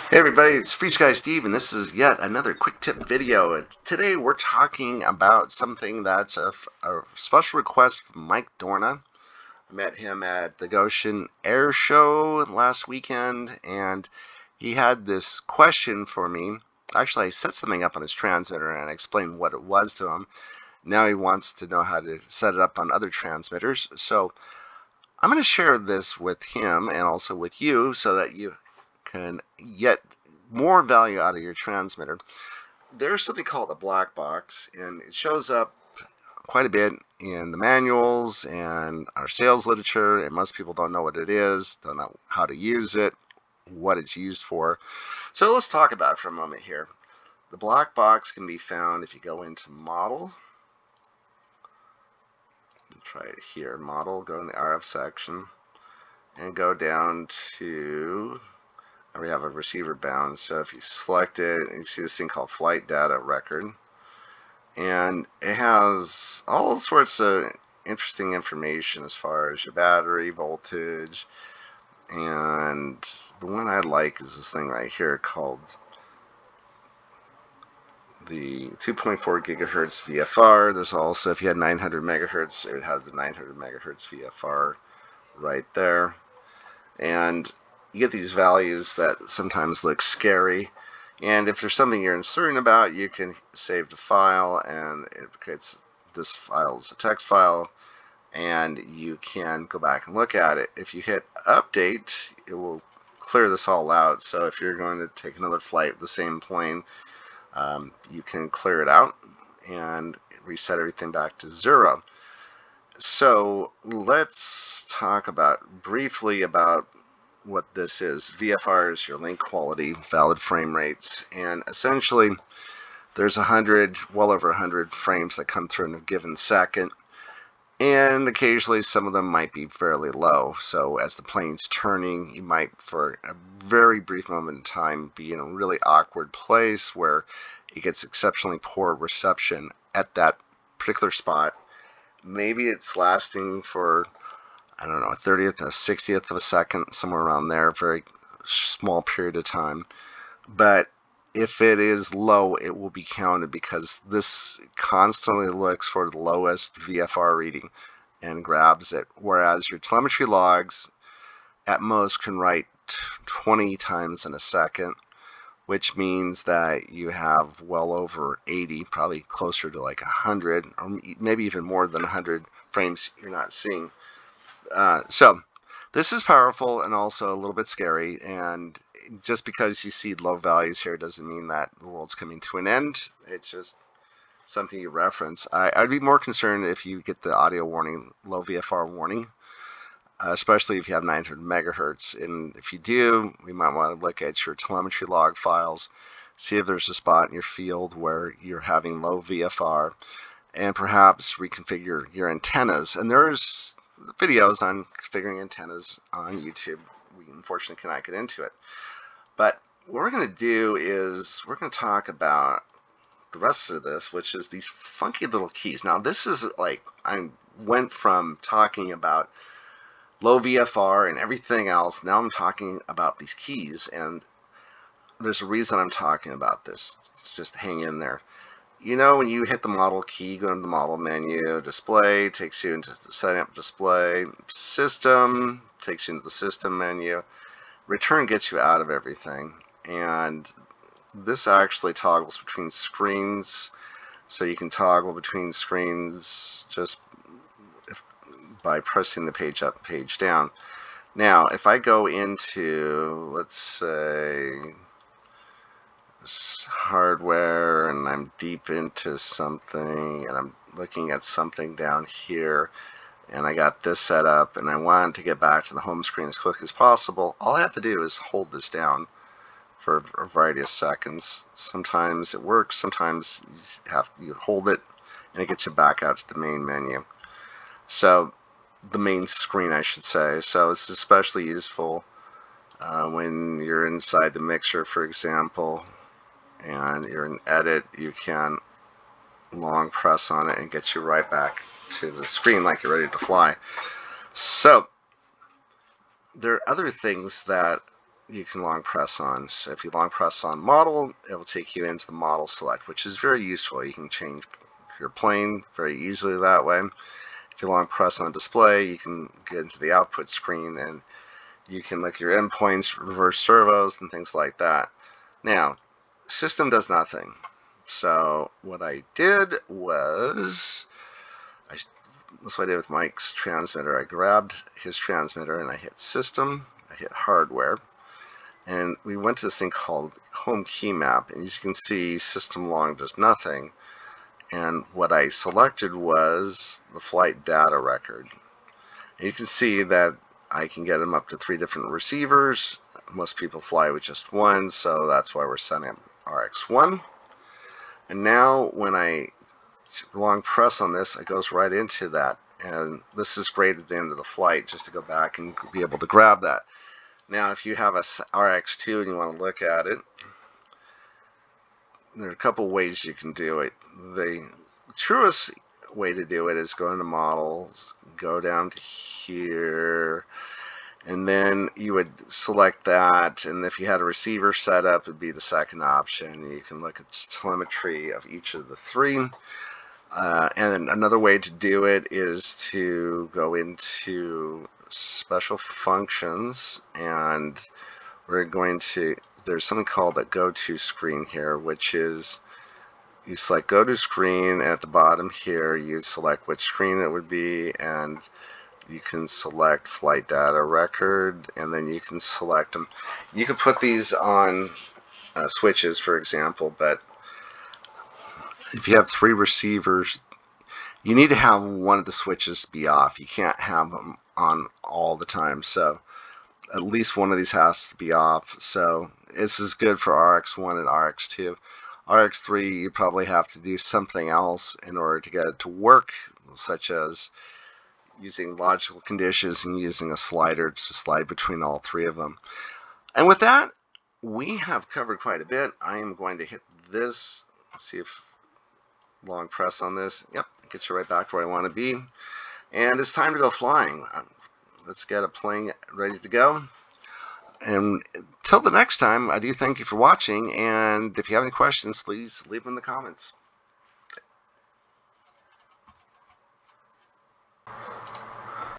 Hey everybody, it's FrSky Steve, and this is yet another quick tip video. Today we're talking about something that's a special request from Mike Dorna. I met him at the Goshen Air Show last weekend, and he had this question for me. Actually, I set something up on his transmitter and I explained what it was to him. Now he wants to know how to set it up on other transmitters. So I'm going to share this with him and also with you so that you can get more value out of your transmitter. There's something called a black box, and it shows up quite a bit in the manuals and our sales literature, and most people don't know what it is, don't know how to use it, what it's used for. So let's talk about it for a moment here. The black box can be found if you go into Model. Try it here. Model, go in the RF section, and go down to we have a receiver bound. So if you select it, you see this thing called flight data record, and it has all sorts of interesting information as far as your battery voltage. And the one I like is this thing right here called the 2.4 gigahertz VFR. There's also, if you had 900 megahertz, it would have the 900 megahertz VFR right there. And you get these values that sometimes look scary, and if there's something you're uncertain about, you can save the file, and it creates this file as a text file, and you can go back and look at it. If you hit update, it will clear this all out. So if you're going to take another flight with the same plane, you can clear it out and reset everything back to 0. So let's talk briefly about what this is. VFR is your link quality, valid frame rates, and essentially there's well over 100 frames that come through in a given second, and occasionally some of them might be fairly low. So as the plane's turning, you might, for a very brief moment in time, be in a really awkward place where it gets exceptionally poor reception at that particular spot. Maybe it's lasting for, I don't know, a 30th, a 60th of a second, somewhere around there, very small period of time. But if it is low, it will be counted because this constantly looks for the lowest VFR reading and grabs it. Whereas your telemetry logs at most can write 20 times in a second, which means that you have well over 80, probably closer to like 100, or maybe even more than 100 frames you're not seeing. So this is powerful and also a little bit scary, and just because you see low values here doesn't mean that the world's coming to an end. It's just something you reference. I'd be more concerned if you get the audio warning, low VFR warning, especially if you have 900 megahertz. And if you do, we might want to look at your telemetry log files, see if there's a spot in your field where you're having low VFR, and perhaps reconfigure your antennas. And there's videos on configuring antennas on YouTube. We unfortunately cannot get into it. But what we're going to do is we're going to talk about the rest of this, which is these funky little keys. Now this is like, I went from talking about low VFR and everything else, now I'm talking about these keys, and there's a reason I'm talking about this. Just hang in there. You know, when you hit the model key, go into the model menu, display takes you into setting up display, system takes you into the system menu, return gets you out of everything, and this actually toggles between screens, so you can toggle between screens just by pressing the page up, page down. Now, if I go into, let's say, hardware, and I'm deep into something, and I'm looking at something down here, and I got this set up, and I want to get back to the home screen as quick as possible, all I have to do is hold this down for a variety of seconds. Sometimes it works, sometimes you hold it, and it gets you back out to the main menu. So, the main screen, I should say. So it's especially useful when you're inside the mixer, for example, and you're in edit. You can long press on it and get you right back to the screen like you're ready to fly. So there are other things that you can long press on. So if you long press on model, it will take you into the model select, which is very useful. You can change your plane very easily that way. If you long press on display, you can get into the output screen and you can look at your endpoints, reverse servos, and things like that. Now, system does nothing. So what I did was, that's what I did with Mike's transmitter. I grabbed his transmitter and I hit system, I hit hardware, and we went to this thing called home key map, and as you can see, system long does nothing. And what I selected was the flight data record. And you can see that I can get them up to 3 different receivers. Most people fly with just one, so that's why we're setting up RX1. And now when I long press on this, it goes right into that. And this is great at the end of the flight, just to go back and be able to grab that. Now, if you have a RX2 and you want to look at it, there are a couple ways you can do it. The truest way to do it is go into models, go down to here, and then you would select that, and if you had a receiver set up, it would be the second option. You can look at telemetry of each of the 3. And another way to do it is to go into special functions, and we're going to, there's something called the go-to screen here, which is you select go to screen, and at the bottom here you select which screen it would be, and you can select flight data record, and then you can select them. You can put these on switches, for example, but if you have 3 receivers, you need to have one of the switches be off. You can't have them on all the time, so at least one of these has to be off. So this is good for RX1 and RX2. RX3, you probably have to do something else in order to get it to work, such as using logical conditions and using a slider to slide between all 3 of them. And with that, we have covered quite a bit. I am going to hit this. Let's see if long press on this. Yep, it gets you right back where I want to be. And it's time to go flying. Let's get a plane ready to go. And until the next time, I do thank you for watching. And if you have any questions, please leave them in the comments.